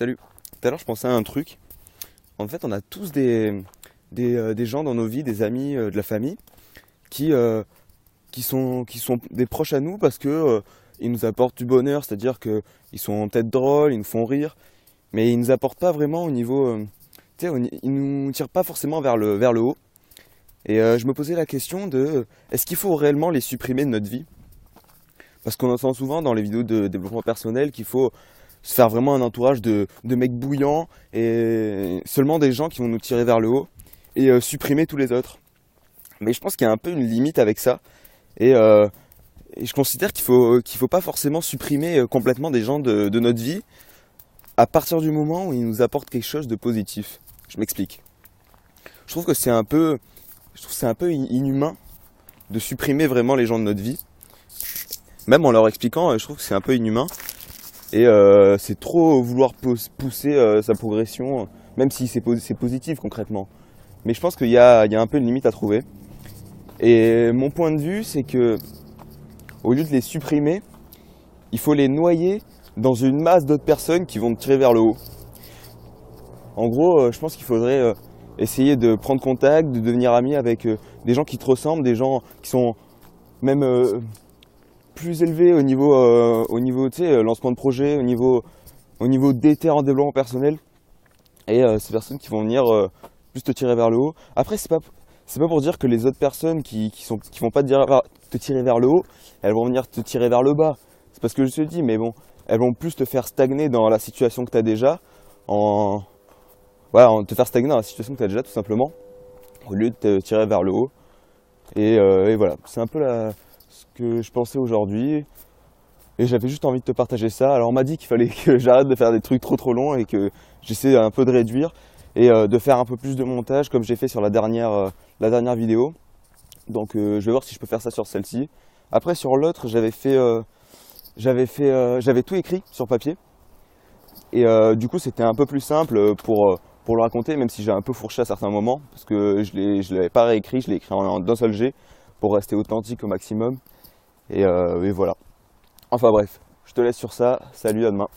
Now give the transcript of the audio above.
Salut. Tout à l'heure, je pensais à un truc. En fait, on a tous des gens dans nos vies, des amis, de la famille, qui, euh, qui sont des proches à nous parce que ils nous apportent du bonheur, c'est-à-dire qu'ils sont peut-être drôles, ils nous font rire, mais ils nous apportent pas vraiment au niveau. Tu sais, ils nous tirent pas forcément vers le haut. Et je me posais la question de est-ce qu'il faut réellement les supprimer de notre vie? Parce qu'on entend souvent dans les vidéos de développement personnel qu'il faut se faire vraiment un entourage de mecs bouillants et seulement des gens qui vont nous tirer vers le haut et supprimer tous les autres. Mais je pense qu'il y a un peu une limite avec ça et, euh, et je considère qu'il faut pas forcément supprimer complètement des gens de notre vie à partir du moment où ils nous apportent quelque chose de positif. Je m'explique. Je trouve que c'est un peu inhumain de supprimer vraiment les gens de notre vie. Même en leur expliquant, je trouve que c'est un peu inhumain. Et c'est trop vouloir pousser sa progression, même si c'est positif concrètement. Mais je pense qu'il y a un peu une limite à trouver. Et mon point de vue, c'est que au lieu de les supprimer, il faut les noyer dans une masse d'autres personnes qui vont te tirer vers le haut. En gros, je pense qu'il faudrait essayer de prendre contact, de devenir ami avec des gens qui te ressemblent, des gens qui sont même plus élevés au niveau tu sais, lancement de projet, au niveau d'éther en développement personnel. Et ces personnes qui vont venir plus te tirer vers le haut. Après, c'est pas pour dire que les autres personnes qui vont pas te tirer vers le haut, elles vont venir te tirer vers le bas. C'est parce que je te dis, mais bon, elles vont plus te faire stagner dans la situation que tu as déjà, te faire stagner dans la situation que tu as déjà tout simplement, au lieu de te tirer vers le haut. Et voilà, c'est un peu ce que je pensais aujourd'hui. Et j'avais juste envie de te partager ça. Alors on m'a dit qu'il fallait que j'arrête de faire des trucs trop longs et que j'essaie un peu de réduire et de faire un peu plus de montage comme j'ai fait sur la dernière vidéo. Donc je vais voir si je peux faire ça sur celle-ci. Après sur l'autre j'avais tout écrit sur papier. Et du coup c'était un peu plus simple pour le raconter, même si j'ai un peu fourché à certains moments. Parce que je l'avais pas réécrit, je l'ai écrit d'un seul jet pour rester authentique au maximum. Et voilà. Enfin bref, je te laisse sur ça. Salut, à demain.